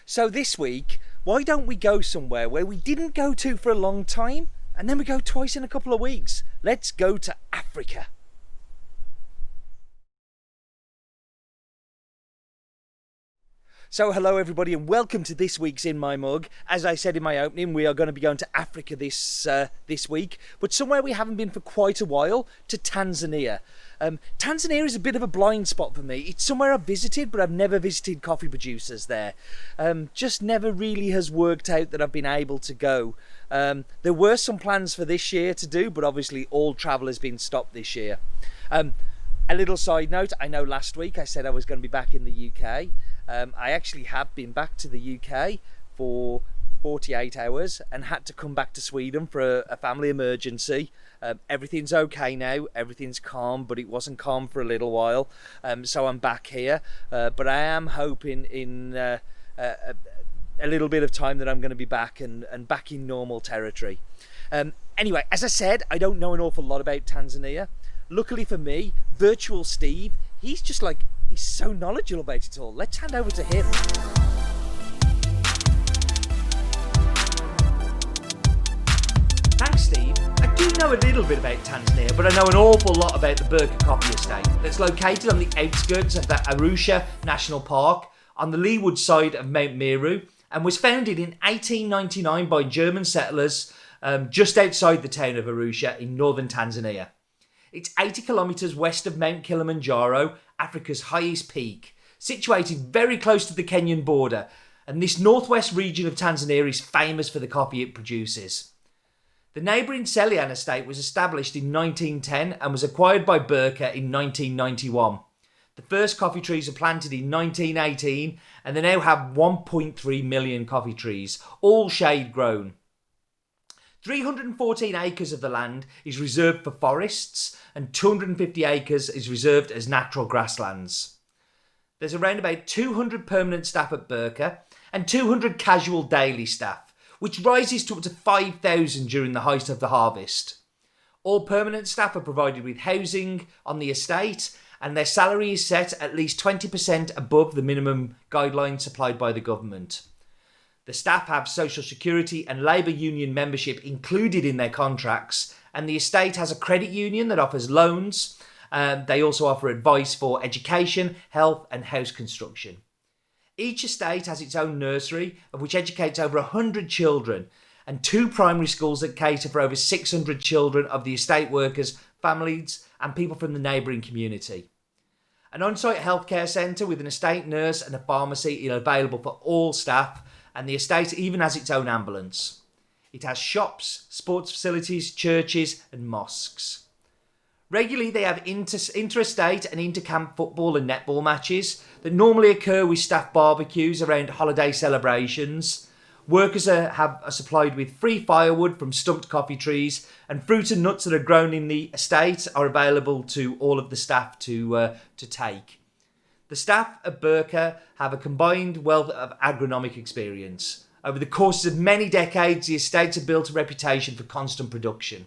So this week, why don't we go somewhere where we didn't go to for a long time, and then we go twice in a couple of weeks? Let's go to Africa. So hello everybody and welcome to this week's In My Mug. As I said in my opening, we are going to be going to Africa this week, but somewhere we haven't been for quite a while, to Tanzania. Tanzania is a bit of a blind spot for me. It's somewhere I've visited, but I've never visited coffee producers there. Just never really has worked out that I've been able to go. There were some plans for this year to do, but obviously all travel has been stopped this year. A little side note, I know last week I said I was going to be back in the UK. I actually have been back to the UK for 48 hours and had to come back to Sweden for a family emergency. Everything's okay now, everything's calm, but it wasn't calm for a little while. So I'm back here, but I am hoping in a little bit of time that I'm going to be back and back in normal territory. Anyway, as I said, I don't know an awful lot about Tanzania. Luckily for me, Virtual Steve, he's so knowledgeable about it all. Let's hand over to him. Thanks, Steve. I do know a little bit about Tanzania, but I know an awful lot about the Burka Coffee Estate that's located on the outskirts of the Arusha National Park on the leeward side of Mount Meru and was founded in 1899 by German settlers just outside the town of Arusha in northern Tanzania. It's 80 kilometres west of Mount Kilimanjaro, Africa's highest peak, situated very close to the Kenyan border, and this northwest region of Tanzania is famous for the coffee it produces. The neighbouring Selian estate was established in 1910 and was acquired by Burka in 1991. The first coffee trees were planted in 1918 and they now have 1.3 million coffee trees, all shade grown. 314 acres of the land is reserved for forests and 250 acres is reserved as natural grasslands. There's around about 200 permanent staff at Burka and 200 casual daily staff, which rises to up to 5,000 during the height of the harvest. All permanent staff are provided with housing on the estate and their salary is set at least 20% above the minimum guidelines supplied by the government. The staff have social security and labour union membership included in their contracts, and the estate has a credit union that offers loans. They also offer advice for education, health and house construction. Each estate has its own nursery, of which educates over 100 children, and 2 primary schools that cater for over 600 children of the estate workers, families and people from the neighbouring community. An on-site healthcare centre with an estate nurse and a pharmacy is available for all staff, and the estate even has its own ambulance. It has shops, sports facilities, churches and mosques. Regularly they have inter-estate and inter-camp football and netball matches that normally occur with staff barbecues around holiday celebrations. Workers are supplied with free firewood from stumped coffee trees, and fruit and nuts that are grown in the estate are available to all of the staff to take. The staff at Burka have a combined wealth of agronomic experience. Over the course of many decades, the estates have built a reputation for constant production.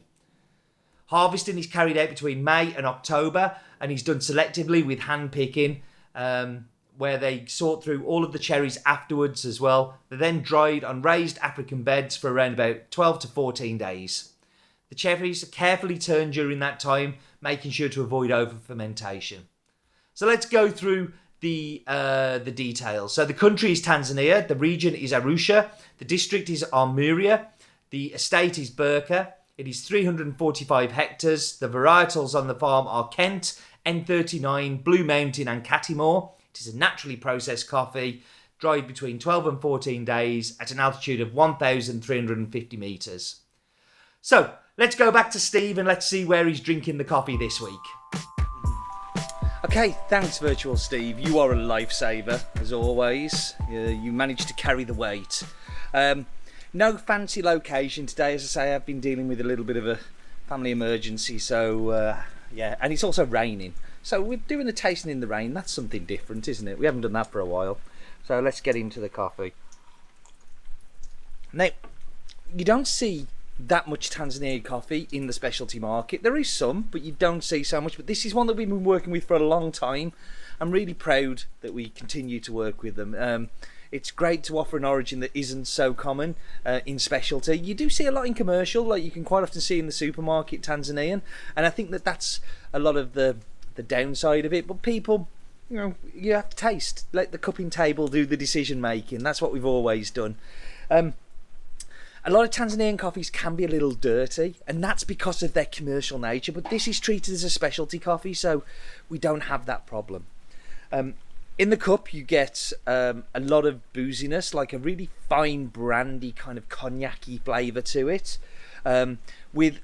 Harvesting is carried out between May and October and is done selectively with hand picking, where they sort through all of the cherries afterwards as well. They're then dried on raised African beds for around about 12 to 14 days. The cherries are carefully turned during that time, making sure to avoid over-fermentation. So let's go through the details. So the country is Tanzania, the region is Arusha, the district is Armuria, the estate is Burka, it is 345 hectares, the varietals on the farm are Kent, N39, Blue Mountain and Catimore. It is a naturally processed coffee, dried between 12 and 14 days at an altitude of 1,350 metres. So let's go back to Steve and let's see where he's drinking the coffee this week. Okay, thanks Virtual Steve, you are a lifesaver as always. You managed to carry the weight. No fancy location today, as I say. I've been dealing with a little bit of a family emergency, so yeah, and it's also raining, so we're doing the tasting in the rain. That's something different, isn't it? We haven't done that for a while, so let's get into the coffee. Now, you don't see that much Tanzania coffee in the specialty market. There is some, but you don't see so much. But this is one that we've been working with for a long time. I'm really proud that we continue to work with them. It's great to offer an origin that isn't so common in specialty. You do see a lot in commercial, like you can quite often see in the supermarket Tanzanian, and I think that that's a lot of the downside of it. But people, you know, you have to taste. Let the cupping table do the decision making. That's what we've always done. A lot of Tanzanian coffees can be a little dirty, and that's because of their commercial nature, but this is treated as a specialty coffee, so we don't have that problem. In the cup, you get a lot of booziness, like a really fine brandy kind of cognac-y flavour to it, with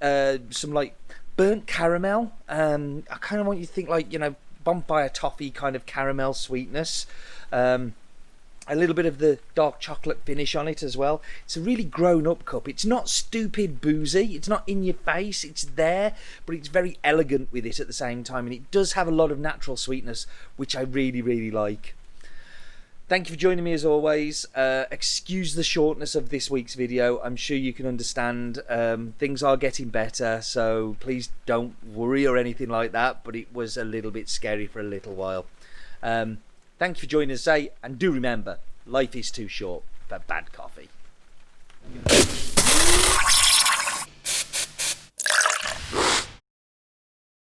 some like burnt caramel. I kind of want you to think like, you know, bonfire toffee kind of caramel sweetness. A little bit of the dark chocolate finish on it as well. It's a really grown-up cup. It's not stupid boozy. It's not in your face. It's there, but it's very elegant with it at the same time, and it does have a lot of natural sweetness, which I really, really like. Thank you for joining me as always. Excuse the shortness of this week's video. I'm sure you can understand things are getting better, so please don't worry or anything like that, but it was a little bit scary for a little while. Thank you for joining us today, and do remember, life is too short for bad coffee.